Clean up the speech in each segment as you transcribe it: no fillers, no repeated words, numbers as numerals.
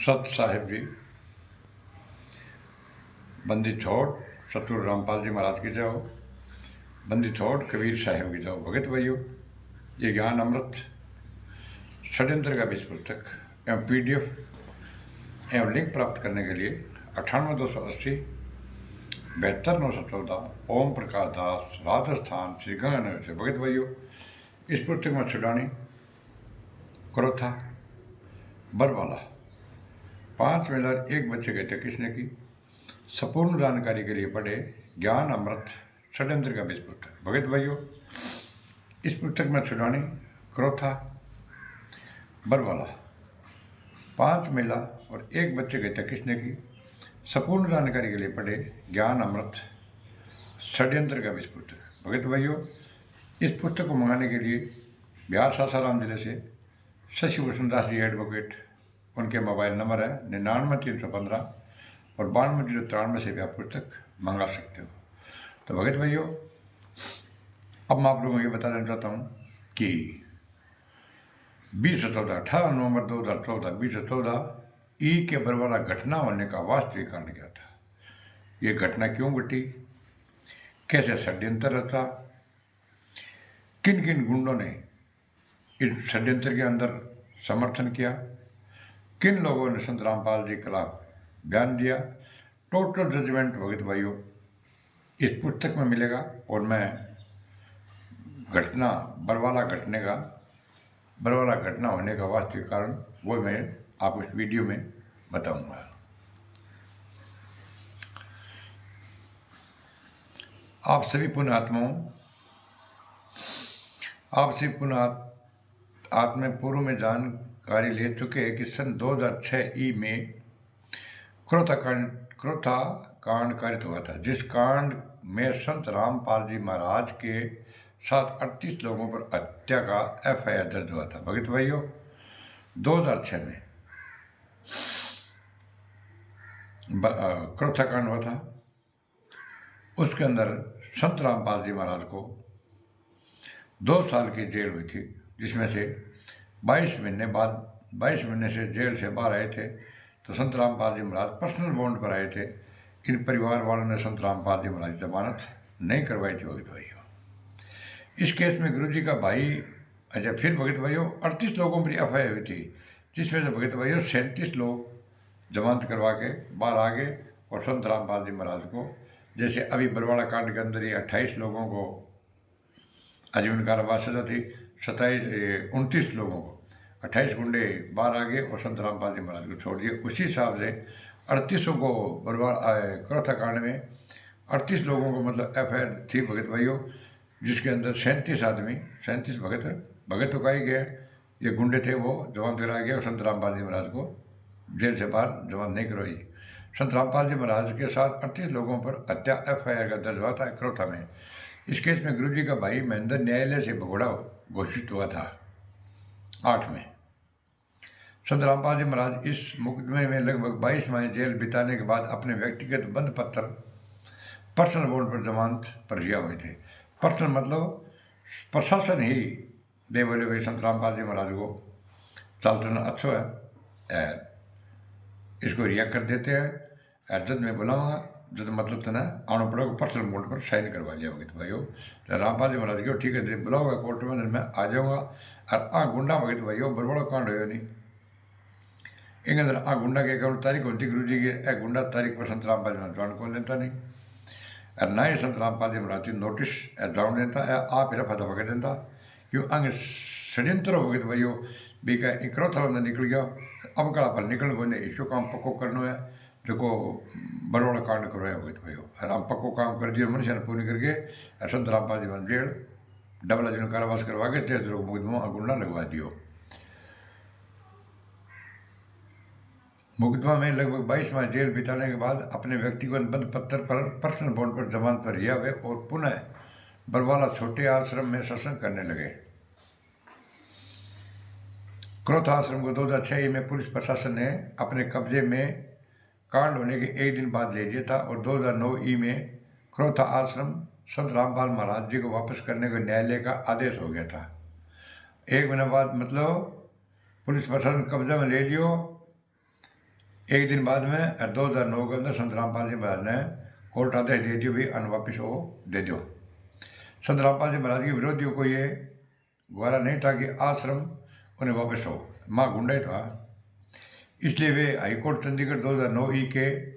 सत साहिब जी, बंदी छोड़ सतगुरु रामपाल जी महाराज की जाओ, बंदी छोड़ कबीर साहिब की जाओ। भगत भाइयों, ये ज्ञान अमृत षड्यंत्र का बीज पुस्तक एवं PDF एवं लिंक प्राप्त करने के लिए 98 280 72 914 ओम प्रकाश दास, राजस्थान, श्री गंगानगर से। भगत भाइयों, इस पुस्तक में छुड़ानी क्रोथा बरवाला 5 महिला 1 बच्चे के थे किसने की संपूर्ण जानकारी के लिए पढ़े ज्ञान अमृत षड्यंत्र का बीज पुस्तक। भगत भाइयों, इस पुस्तक में छुड़ानी क्रोथा बरवाला 5 महिला और 1 बच्चे के थे किसने की संपूर्ण जानकारी के लिए पढ़े ज्ञान अमृत षड्यंत्र का बीज पुस्तक। भगत भाइयों, इस पुस्तक को मंगाने के लिए बिहार सासाराम जिले से शशिभूषण दास जी एडवोकेट, उनके मोबाइल नंबर है 99 315 और 92 093 से भी आप पुस्तक मंगा सकते हो। तो भगत भाइयों, अब मैं आप लोगों को ये बताना चाहता हूँ कि 18 नवंबर 2014 2014 ई के बरवाला घटना होने का वास्तविक कारण क्या था, ये घटना क्यों घटी, कैसे षड्यंत्र रचा, किन किन गुंडों ने इस षड्यंत्र के अंदर समर्थन किया, किन लोगों ने संत रामपाल जी के खिलाफ बयान दिया। टोटल जजमेंट भगत भाइयों इस पुस्तक में मिलेगा और मैं बरवाला घटना होने का वास्तविक कारण वो मैं आपको इस वीडियो में बताऊंगा। आप सभी पुण्यात्मा पूर्व में जानकारी ले चुके हैं कि सन 2006 ई में क्रोथा कांड कारित हुआ था, जिस कांड में संत रामपाल जी महाराज के साथ 38 लोगों पर हत्या का FIR दर्ज हुआ था। भगत भाइयों, 2006 में क्रोथा कांड हुआ था। उसके अंदर संत रामपाल जी महाराज को 2 साल की जेल हुई थी, जिसमें से 22 महीने से जेल से बाहर आए थे तो संत रामपाल जी महाराज पर्सनल बॉन्ड पर आए थे। इन परिवार वालों ने संत रामपाल जी महाराज जमानत नहीं करवाई थी। भगत भाइयों, इस केस में गुरु जी का भाई फिर भगत भाइयों 38 लोगों पर FIR हुई थी, जिसमें से भगत भाइयों 37 लोग जमानत करवा के बाहर आ गए और संत रामपाल जी महाराज को, जैसे अभी बरवाला कांड के अंदर ही 28 लोगों को आजीवन कारावास सजा थी, 29 लोगों को 28 गुंडे बाहर आ गए और संत रामपाल जी महाराज को छोड़ दिए। उसी हिसाब से 38 को क्रोथा कांड में 38 लोगों को मतलब FIR थी भगत भाइयों, जिसके अंदर 37 भगत तो कहे गए, ये गुंडे थे वो जमानत करा गया और संत रामपाल जी महाराज को जेल से बाहर जमानत नहीं करवाई। संत रामपाल जी महाराज के साथ 38 लोगों पर हत्या FIR का दर्ज हुआ था क्रोथा में। इस केस में गुरु जी का भाई महेंद्र न्यायालय से भगोड़ा घोषित हुआ था 8 में। संत रामपाल जी महाराज इस मुकदमे में लगभग 22 माह जेल बिताने के बाद अपने व्यक्तिगत बंद पत्र पर्सनल बॉन्ड पर जमानत पर रिहा हुए थे। पर्सनल मतलब प्रशासन ही दे बोले भाई संत रामपाल जी महाराज को चालचलन अच्छा है, इसको रिहा कर देते हैं। जज में बुलाऊंगा, जज मतलब तो ना आना पड़ेगा, पर्सनल बॉन्ड पर साइन करवा लिया भगत भाइयों। रामपाल जी महाराज को ठीक है बुलाओगा कोर्ट में, मैं आ जाऊँगा। और गुंडा भगत भाइयों बड़बड़ा कांड हो नहीं इन अंदर गुंडा के अकाउंट तारीख होती गुरु जी के गुंडा तारीख पर संत रामपाल जी महाराज को लेता नहीं, और ना ही संत रामपाल जी महाराज नोटिस जान देता है आप रफा दफा कर देता क्यों अंग षड्यंत्र हो गए। तो भाइयों भी का क्रोथा बंदा निकल गया, अब कड़ा पर निकल गए इसको काम पक्को करना है जो बरवाड़ा कांड करवाया हो गए। तो भाइयों और हम पक्को काम कर दिया मनुष्य ने पूरी करके संत रामपाल जी महाराज जेल डबल आजीवन कारावास करवा के 13 लोग मुकदमा गुंडा लगवा दियो। मुकदमा में लगभग 22 माह जेल बिताने के बाद अपने व्यक्तिगत बंद पत्र पर पर्सनल बॉन्ड पर जमानत पर रिहा हुए और पुनः बरवाला छोटे आश्रम में सत्संग करने लगे। क्रोथा आश्रम को 2006 में पुलिस प्रशासन ने अपने कब्जे में कांड होने के 1 दिन बाद ले लिया था और 2009 ई में क्रोथा आश्रम संत रामपाल महाराज जी को वापस करने का न्यायालय का आदेश हो गया था। 1 महीने बाद मतलब पुलिस प्रशासन कब्जा में ले लियो एक दिन बाद में 2009 के अंदर संत रामपाल जी महाराज ने कोर्ट आदेश दे दियो, भाई अन वापिस वो दे दो। संत रामपाल जी महाराज के विरोधियों को ये गवारा नहीं था कि आश्रम उन्हें वापस हो, माँ गुंडा ही था। इसलिए वे हाईकोर्ट चंडीगढ़ 2009 ई के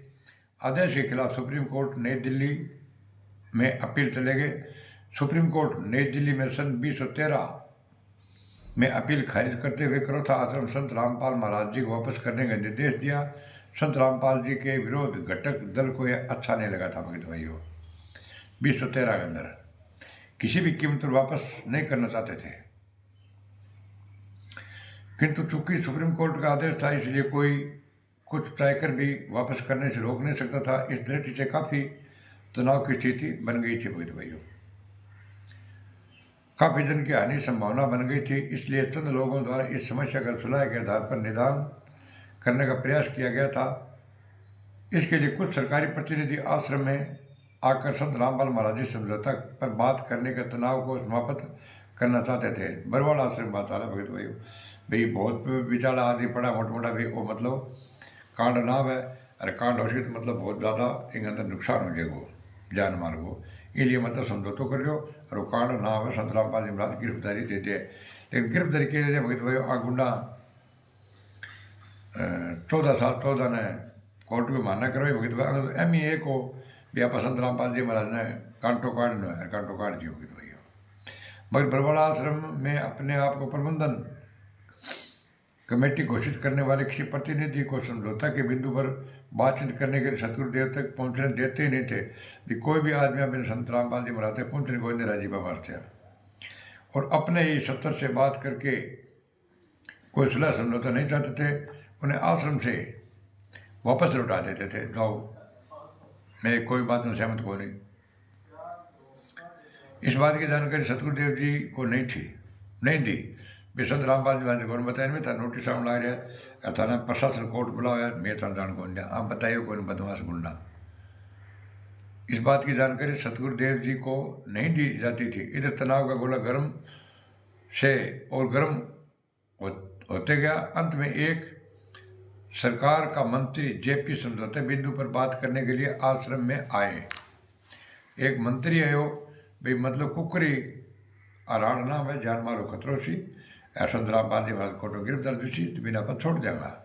आदेश के खिलाफ सुप्रीम कोर्ट नई दिल्ली में अपील चले गए। सुप्रीम कोर्ट नई दिल्ली में सन 2013 में अपील खारिज करते हुए करोथा आश्रम संत रामपाल महाराज जी को वापस करने का निर्देश दिया। संत रामपाल जी के विरोध घटक दल को यह अच्छा नहीं लगा था भगत भाइयों। 2013 के अंदर किसी भी कीमत पर वापस नहीं करना चाहते थे, किंतु चूंकि सुप्रीम कोर्ट का आदेश था इसलिए कोई कुछ तय कर भी वापस करने से रोक नहीं सकता था। इस दृष्टि से काफ़ी तनाव की स्थिति बन गई थी भगत भाइयों, काफ़ी जन की हानि संभावना बन गई थी। इसलिए चंद लोगों द्वारा इस समस्या का सुलह के आधार पर निदान करने का प्रयास किया गया था। इसके लिए कुछ सरकारी प्रतिनिधि आश्रम में आकर संत रामपाल महाराज जी समझौता पर बात करने के तनाव को समाप्त करना चाहते थे। बरवाड़ा आश्रम बात आ रहा भगत भाई, भाई बहुत विचारा आदि पड़ा मोटा मोटा भी वो मतलब कांड ना है, अरे कांड हो तो मतलब बहुत ज़्यादा इन अंदर नुकसान हो जाएगा जान मार को, इसलिए मतलब समझौतो कर लो और वो कांड ना हो। संत रामपाल जी महाराज गिरफ्तारी देते हैं, लेकिन गिरफ्तारी के लिए भगत भाई आ गुंडा 14 साल 14 ने कोर्ट में मानना करो भगत भाई एम ए को भी आप संत रामपाल जी महाराज ने कांटो काट दियो भगत भाई। मगर बरवाड़ा आश्रम में अपने आप को प्रबंधन कमेटी घोषित करने वाले किसी प्रतिनिधि को समझौता के बिंदु पर बातचीत करने के लिए सतगुरुदेव तक पहुंचने देते ही नहीं थे कि कोई भी आदमी अपने संत रामपाल जी महाराज तक पहुंचने को नहीं राजी बाबा थे, और अपने ही सत्तर से बात करके कोई सुलह समझौता नहीं चाहते थे, उन्हें आश्रम से वापस लौटा देते थे। जाओ मैं कोई बात में सहमत को नहीं। इस बात की जानकारी सतगुरुदेव जी को नहीं दी। संत रामपाल जी महाराज को बताया मैं था नोटिस आने लग रहा थाना प्रशासन कोर्ट बुलाओ यार, मैं था जान कौन आप बताइए कौन बदमाश गुंडा। इस बात की जानकारी सतगुरुदेव जी को नहीं दी जाती थी। इधर तनाव का गोला गर्म से और गर्म होते गया। अंत में एक सरकार का मंत्री जेपी समझौते बिंदु पर बात करने के लिए आश्रम में आए। एक मंत्री आयो भाई मतलब कुकरी आराड़ ना भाई जान मारो खतरो सी, संत रामपाल जी महाराज कोर्ट गिरफ्तार दूसरी तो बिना पर छोड़ देगा।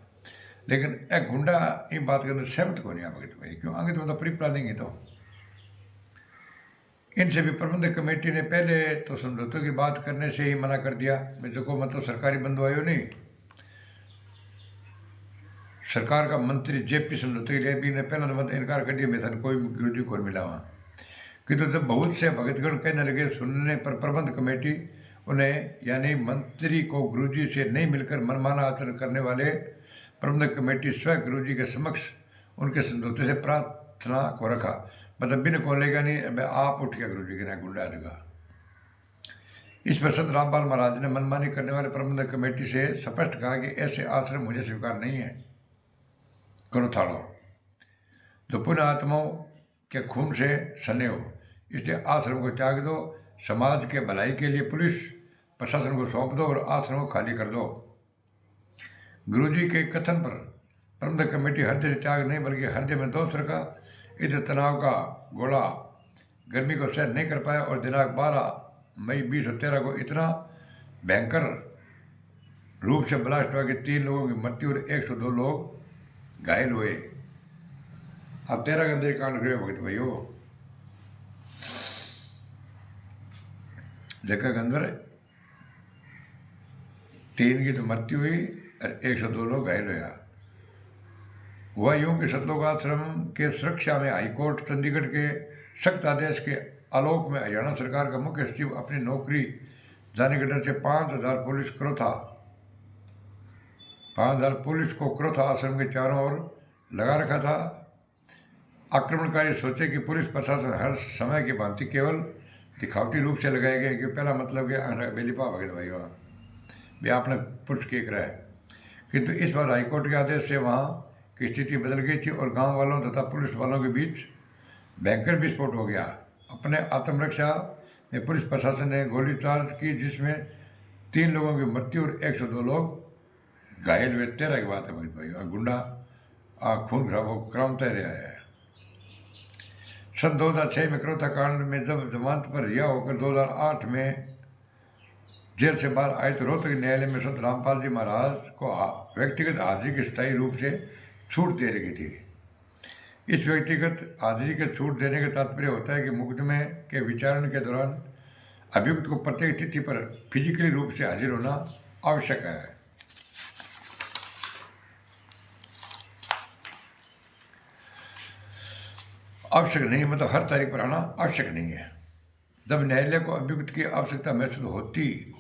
लेकिन एक गुंडा इन बात के अंदर सहमत को नहीं आ तो भाई क्यों आगे तो मतलब प्री प्लानिंग है। तो इनसे भी प्रबंधक कमेटी ने पहले तो समझौते की बात करने से ही मना कर दिया। मैं देखो मतलब सरकारी बंधु आयो नहीं, सरकार का मंत्री जेपी समझौते के लिए भी ने पहला मतलब इनकार कर दिया। मैं था कोई गुरु जी को मिला वहाँ कि तो जब बहुत से भगतगण कहने लगे सुनने पर प्रबंध कमेटी उन्हें यानी मंत्री को गुरुजी से नहीं मिलकर मनमाना आचरण करने वाले प्रबंधक कमेटी स्वयं गुरुजी के समक्ष उनके समझौते से प्रार्थना को रखा। मतलब बिन को लेगा नहीं, मैं आप उठ गया गुरुजी के ना गुंडा देगा। इस पर संत रामपाल महाराज ने मनमानी करने वाले प्रबंधक कमेटी से स्पष्ट कहा कि ऐसे आश्रम मुझे स्वीकार नहीं है। करो थाड़ो जो पुण्य आत्माओं के खून से सने हो, इसलिए आश्रम को त्याग दो। समाज के भलाई के लिए पुलिस प्रशासन को सौंप दो और आश्रम को खाली कर दो। गुरुजी के कथन पर प्रबंधक कमेटी हृदय से त्याग नहीं बल्कि हृदय में दोष रखा। इधर तनाव का गोला गर्मी को सहन नहीं कर पाया और दिनांक 12 मई 2013 को इतना भयंकर रूप से ब्लास्ट हुआ कि 3 लोगों की मृत्यु और 102 लोग घायल हुए। अब 13 के अंदर कांड गए भगत भाइयों, जगह के अंदर 3 की तो मृत्यु हुई और 102 लोग घायल हुआ। हुआ यूं कि सतलोक आश्रम के सुरक्षा में हाईकोर्ट चंडीगढ़ के सख्त आदेश के आलोक में हरियाणा सरकार का मुख्य सचिव अपनी नौकरी जाने के डर से 5000 पुलिस को क्रोथा आश्रम के चारों ओर लगा रखा था। आक्रमणकारी सोचे कि पुलिस प्रशासन हर समय की भांति केवल दिखावटी रूप से लगाए गए कि पहला मतलब कि बेलीपा वगैरह भाई भी आपने पुलिस किए कराए, किंतु इस बार हाईकोर्ट के आदेश से वहाँ की स्थिति बदल गई थी और गांव वालों तथा पुलिस वालों के बीच भयंकर विस्फोट हो गया। अपने आत्मरक्षा में पुलिस प्रशासन ने गोली चार्ज की जिसमें 3 लोगों की मृत्यु और 102 लोग घायल हुए। 13 की बात है भाई और गुंडा खून खराबो करामता रहा है। सन 2006 में क्रोथा कांड में जब जमानत पर रिहा होकर 2008 में जेल से बाहर आए तो रोहतक न्यायालय में संत रामपाल जी महाराज को व्यक्तिगत हाजिरी की स्थायी रूप से छूट दे रखी थी। इस व्यक्तिगत हाजिरी के छूट देने का तात्पर्य होता है कि मुकदमे के विचारण के दौरान अभियुक्त को प्रत्येक तिथि पर फिजिकली रूप से हाजिर होना आवश्यक है। आवश्यक नहीं मतलब हर तारीख पर आना आवश्यक नहीं है। जब न्यायालय को अभियुक्त की आवश्यकता महसूस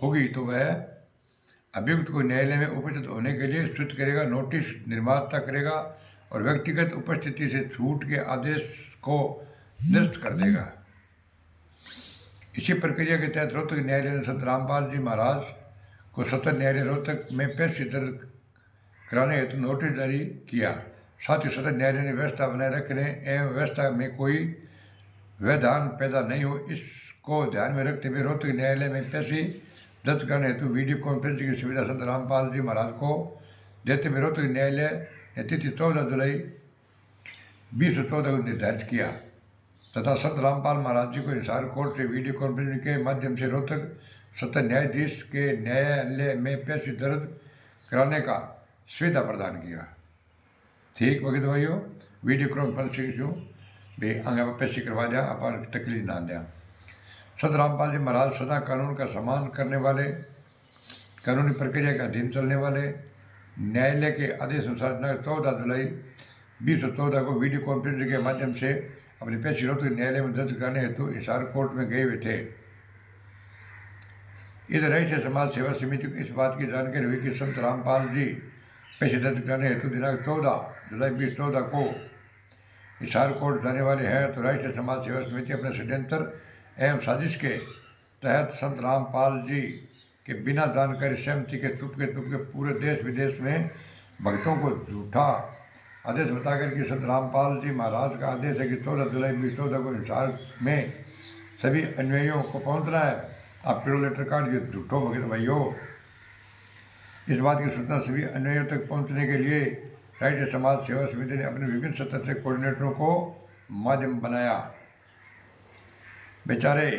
होगी तो वह अभियुक्त को न्यायालय में उपस्थित होने के लिए सूचित करेगा, नोटिस निर्माता करेगा और व्यक्तिगत उपस्थिति से छूट के आदेश को निरस्त कर देगा। इसी प्रक्रिया के तहत रोहतक न्यायालय ने संत रामपाल जी महाराज को सत्र न्यायालय रोहतक में पेशी दर्ज कराने हेतु नोटिस जारी किया। साथ ही सत्र न्यायालय ने व्यवस्था बनाए रखने एवं व्यवस्था में कोई व्यवधान पैदा नहीं हो इसको ध्यान में रखते हुए रोहतक न्यायालय में पेशी दर्ज करने हेतु वीडियो कॉन्फ्रेंसिंग की सुविधा संत रामपाल जी महाराज को देते हुए रोहतक न्यायालय ने तिथि 14 जुलाई 2014 को निर्धारित किया तथा संत रामपाल महाराज जी को हिसार कोर्ट से वीडियो कॉन्फ्रेंसिंग के माध्यम से रोहतक सत्र न्यायाधीश के न्यायालय में पेशी दर्ज कराने का सुविधा प्रदान किया। ठीक वगैरह भाइयों वीडियो कॉन्फ्रेंसिंग जो भी आगे पेशी करवा दिया अपन तकलीफ ना दिया। संत रामपाल जी महाराज सदा कानून का सम्मान करने वाले, कानूनी प्रक्रिया के अधीन चलने वाले, न्यायालय के आदेश अनुसार 14 जुलाई 2014 को वीडियो कॉन्फ्रेंसिंग के माध्यम से अपनी पेशी रोहतक न्यायालय में दर्ज कराने हेतु हिसार कोर्ट में गए हुए थे। इधर राष्ट्रीय समाज सेवा समिति को इस बात की जानकारी हुई कि संत रामपाल जी पेशी दर्ज कराने हेतु दिनांक 14 जुलाई 2014 को हिसार कोर्ट जाने वाले हैं तो राष्ट्रीय समाज सेवा समिति अपने षड्यंत्र एवं साजिश के तहत संत रामपाल जी के बिना जानकारी सहमति के तुपके पूरे देश विदेश में भक्तों को झूठा आदेश बताकर कि संत रामपाल जी महाराज का आदेश है कि 14 जुलाई 2014 को हिसार में सभी अन्वयियों को पहुंचना है। आप पीड़ो लेटर कार्ड ये झूठो भगत भाइयों। इस बात की सूचना सभी अन्वयियों तक पहुंचने के लिए राष्ट्रीय समाज सेवा समिति ने अपने विभिन्न सतत से कोऑर्डिनेटरों को माध्यम बनाया। बेचारे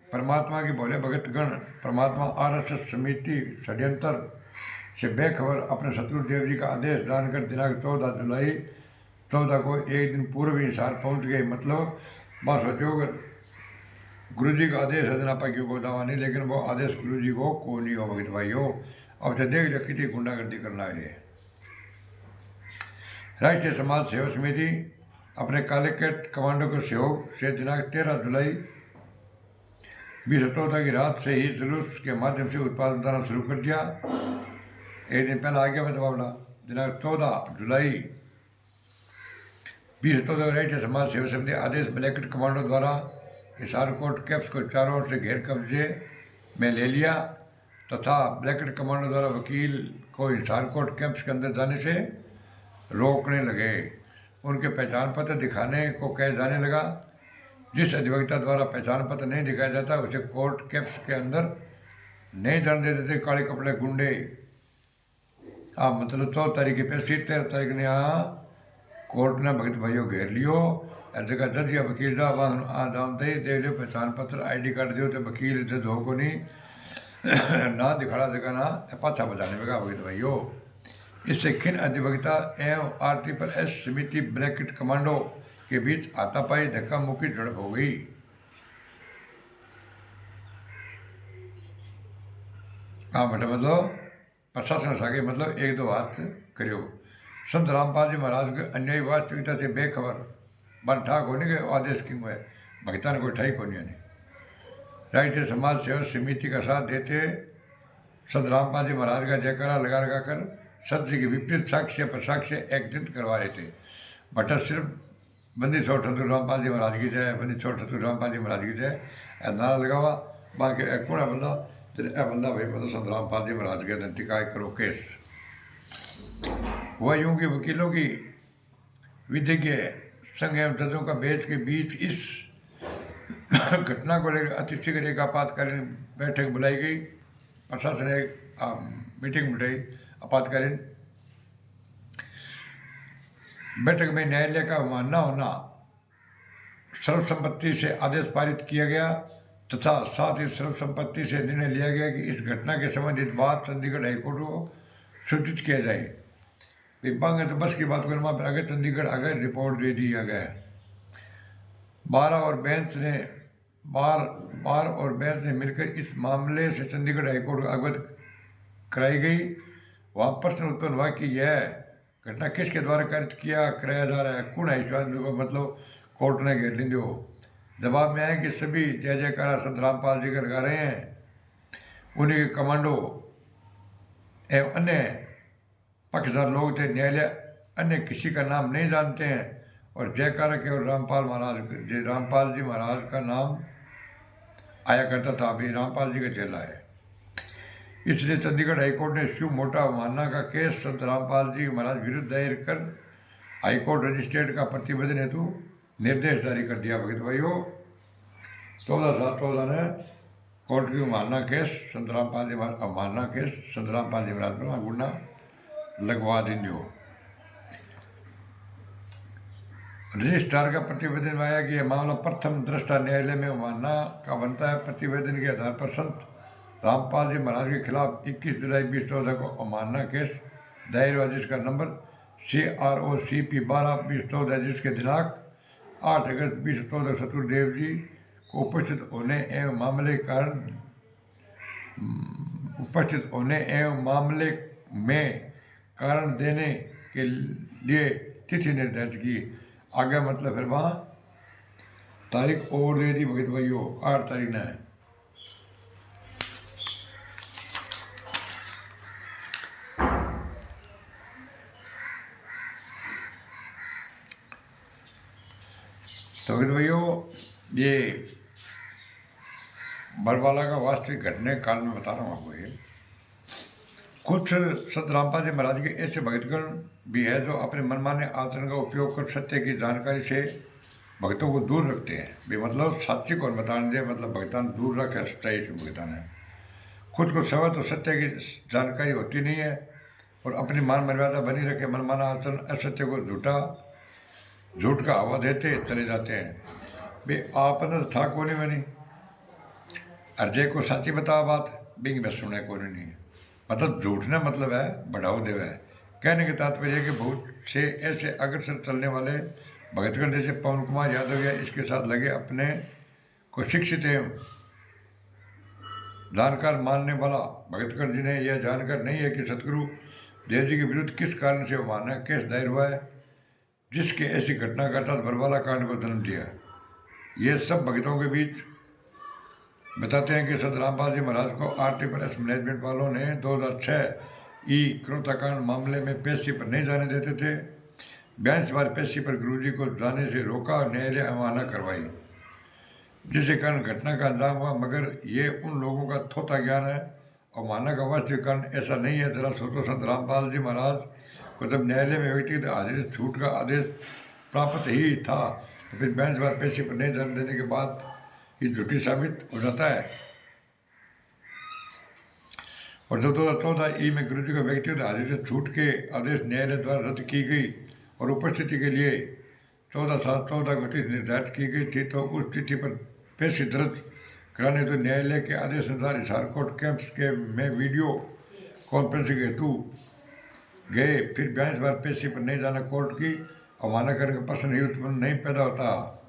परमात्मा के भोले भगतगण परमात्मा आरएसएस समिति षड्यंत्र से बेखबर अपने शत्रुदेव जी का आदेश जानकर दिनांक 14 जुलाई 14 को एक दिन पूर्व ही हिसार पहुँच गए। मतलब बस सोचो गुरु जी का आदेश है आपा क्यों को दावा नहीं लेकिन वो आदेश गुरु जी को नहीं हो भगत भाइयों। अब से देख लो कितनी गुंडागर्दी करना है। राष्ट्रीय समाज सेवा समिति अपने कालेकेट कमांडो के सहयोग से दिनांक 13 जुलाई 2014 की रात से ही जुलूस के माध्यम से उत्पादन करना शुरू कर दिया। एक दिन पहले आ गया मतलब दिनांक 14 जुलाई 2014 राष्ट्रीय समाज सेवा समिति आदेश ब्लैकेट कमांडो द्वारा हिसार कोर्ट कैंप्स को चारों ओर से घेर कब्जे में ले लिया तथा ब्लैकेट कमांडो द्वारा वकील को हिसार कोर्ट कैंप्स के अंदर जाने से रोकने लगे। उनके पहचान पत्र दिखाने को कह जाने लगा। जिस अधिवक्ता द्वारा पहचान पत्र नहीं दिखाया जाता उसे कोर्ट कैंप्स के अंदर नहीं जाने देते थे काले कपड़े गुंडे। मतलब 14 तारीख पे 13 तारीख ने कोर्ट ने भगत भाइयों घेर लियो। जगह जज या वकील जानते दे दो पहचान पत्र आईडी कार्ड दो तो वकील जज हो को नहीं ना दिखाड़ा जगह ना पाछा बचाने लगा भगत भाइयों। इससे खिन अधिवक्ता एवं RSS समिति ब्रैकेट कमांडो के बीच हाथापाई धक्का मुक्की झड़प हो गई। मतलब प्रशासन सागे मतलब एक दो हाथ करियो। संत रामपाल जी महाराज के अन्यायी वास्तविकता से बेखबर बन ठाक होने के आदेश क्यों है भगता ने कोई ठाई को नहीं। राष्ट्रीय समाज सेवा समिति का साथ देते संत रामपाल जी महाराज का जयकारा लगा लगा कर सत्य के विपरीत साक्ष्य पर साक्ष्य एकत्रित करवा रहे थे। बटा सिर्फ बंदी छोड़ ठंडू रामपाल जी महाराज की जय, बंदी छोड़ ठंडू रामपाल जी महाराज की जय नारा लगा हुआ। बाकी कौन है बंदा बंदा भाई मतलब संत रामपाल जी महाराज के टिकाए करो केस। हुआ यूं कि वकीलों की विधिज्ञ संघ एवं जजों का बेंच के बीच इस घटना को लेकर अतिशीघ्र एक आपातकालीन बैठक बुलाई गई। प्रशासन ने एक मीटिंग बुलाई आपातकालीन बैठक में न्यायालय का मानना होना सर्वसम्मति से आदेश पारित किया गया तथा साथ ही सर्वसम्मति से निर्णय लिया गया कि इस घटना के संबंधित बात चंडीगढ़ हाईकोर्ट को सूचित किया जाए। विभाग ने तो बस की बात करना फिर आगे चंडीगढ़ आगे रिपोर्ट दे दिया गया। बार और बेंच ने मिलकर इस मामले से चंडीगढ़ हाईकोर्ट को अवगत कराई गई। वहाँ प्रश्न उत्पन्न हुआ कि यह घटना किसके द्वारा कराया जा रहा है, कौन है को मतलब कोर्ट ने घेर ली। जवाब में आया कि सभी जय जयकारा संत रामपाल जी कर गा रहे हैं, उन्हीं के कमांडो एवं अन्य पक्षधर लोग थे। न्यायालय अन्य किसी का नाम नहीं जानते हैं और जयकारा केवल रामपाल जी महाराज का नाम आया करता था। अभी रामपाल जी का चेला है, इसलिए चंडीगढ़ हाईकोर्ट ने शिव मोटा अवमानना का केस संत रामपाल जी महाराज विरुद्ध दायर कर हाईकोर्ट मजिस्ट्रेट का प्रतिवेदन हेतु निर्देश जारी कर दिया। भगत भाइयों 14/7/14 ने कोर्ट की अवमानना केस संत रामपाल जी महाराज पर गुना लगवा दियो। रजिस्ट्रार का प्रतिवेदन में आया कि यह मामला प्रथम दृष्टा न्यायालय में अवमानना का बनता है। प्रतिवेदन के आधार पर संत रामपाल जी महाराज के खिलाफ 21 जुलाई 2014 को अवमानना केस दायर हुआ, जिसका नंबर CROCP 12/2014, जिसके दिनांक 8 अगस्त 2014 शत्रुदेव जी को उपस्थित होने एवं मामले में कारण देने के लिए तिथि निर्धारित की। आगे मतलब फिर वहाँ तारीख और दे दी भगत भाइयों, 8 तारीख ने। तो भगत भाइयों ये बरवाला का वास्तविक घटने काल में बता रहा हूँ आपको। ये कुछ संत रामपाल जी महाराज के ऐसे भक्तगण भी है जो अपने मनमाने आचरण का उपयोग कर सत्य की जानकारी से भक्तों को दूर रखते हैं। भी मतलब सात्विक और बताने दे, मतलब भगतान दूर रखे सच्चाई से। भगतान है खुद को सवा तो सत्य की जानकारी होती नहीं है और अपनी मान मर्यादा बनी रखे मनमाना आचरण असत्य को झूठ का हवा देते चले जाते हैं। भी आपने था कोनी बनी अर्जय को साची बता बात बिंग में सुने कोनी नहीं, मतलब झूठ ने मतलब है बढ़ाओ देवे। कहने के तात्पर्य कि बहुत से ऐसे अग्रसर चलने वाले भगतगण जैसे पवन कुमार यादव या इसके साथ लगे अपने को शिक्षित एवं जानकार मानने वाला भगतगण, जिन्हें यह जानकर नहीं है कि सतगुरु देव जी के विरुद्ध किस कारण से अवमानना केस दायर हुआ है, जिसके ऐसी घटना का अर्थात बरवाला कांड को जन्म दिया। ये सब भगतों के बीच बताते हैं कि संत रामपाल जी महाराज को आरटी प्रेस मैनेजमेंट वालों ने 2006 क्रोताकांड मामले में पेशी पर नहीं जाने देते थे। 42 बार पेशी पर गुरुजी को जाने से रोका और न्यायालय अवमानना करवाई, जिसके कारण घटना का अंजाम हुआ। मगर ये उन लोगों का थोथा ज्ञान है। अवमानना का वास्तविक कारण ऐसा नहीं है। जरा सोचो, संत रामपाल जी महाराज को जब न्यायालय में व्यक्तिगत हाजिर छूट का आदेश प्राप्त ही था तो फिर 42 बार पेशी पर नहीं जाने देने के बाद ये झूठी साबित हो जाता है। और 2014 में गुरुजी को व्यक्तिगत हाजिर से छूट के आदेश न्यायालय द्वारा रद्द की गई और उपस्थिति के लिए 14/7/14 को तिथि निर्धारित की गई थी। तो उस तिथि पर पेशी दर्ज कराने तो न्यायालय के आदेश अनुसार हिसार कोर्ट कैंप्स के में वीडियो कॉन्फ्रेंसिंग हेतु गए। फिर 42 बार पेशी पर नहीं जाना कोर्ट की अवमानना करने का प्रश्न ही उत्पन्न नहीं पैदा होता।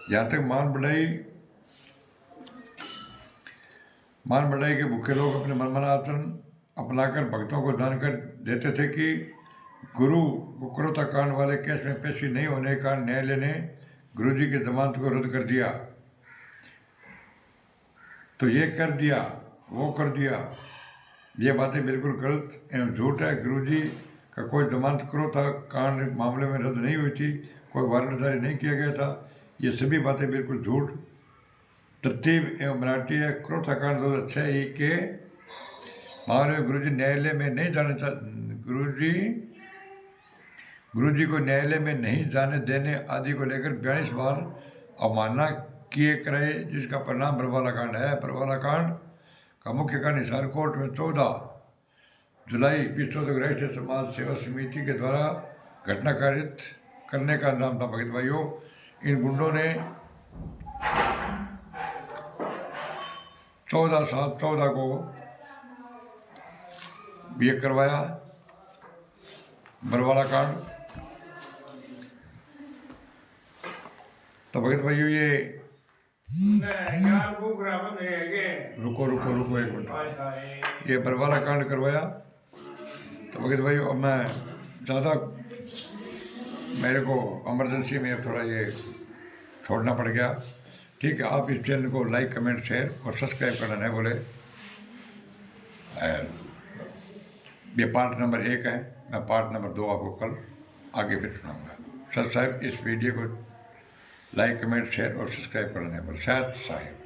जहाँ तक मान बढ़ाई के भूखे लोग अपने मनमाना आचरण अपनाकर भक्तों को जानकर देते थे कि गुरु क्रोता कांड वाले केस में पेशी नहीं होने के कारण न्यायालय ने गुरुजी की जमानत को रद्द कर दिया। तो ये कर दिया, वो कर दिया, ये बातें बिल्कुल गलत एवं झूठ है। गुरुजी का कोई जमानत क्रोता कांड मामले में रद्द नहीं हुई थी, कोई वारंट जारी नहीं किया गया था। ये सभी बातें बिल्कुल झूठ, तरतीब एवं मराठी है। क्रोताकांड 2006 के मामले में गुरुजी न्यायालय में नहीं जाने गुरुजी को न्यायालय में नहीं जाने देने आदि को लेकर 42 बार अवमानना किए कराए, जिसका परिणाम बरवाला कांड है। बरवाला कांड का मुख्य कारण हिसार कोर्ट में 14 जुलाई 2014 राष्ट्रीय समाज सेवा समिति के द्वारा घटना कारित करने का अंजाम था। भगत भाइयों, इन गुंडों ने 14/7/14 को ये करवाया बरवाला कांड। तो भगत भाइयों ये रुको एक मिनट, ये बरवाला कांड करवाया। तो भगत भाइयों अब मैं ज़्यादा, मेरे को इमरजेंसी में थोड़ा ये छोड़ना पड़ गया। ठीक है, आप इस चैनल को लाइक, कमेंट, शेयर और सब्सक्राइब करना नहीं बोले। ये पार्ट नंबर 1 है, मैं पार्ट नंबर 2 आपको कल आगे फिर सुनाऊंगा। सर साहब, इस वीडियो को लाइक, कमेंट, शेयर और सब्सक्राइब करना नहीं बोले। शायद साहिब।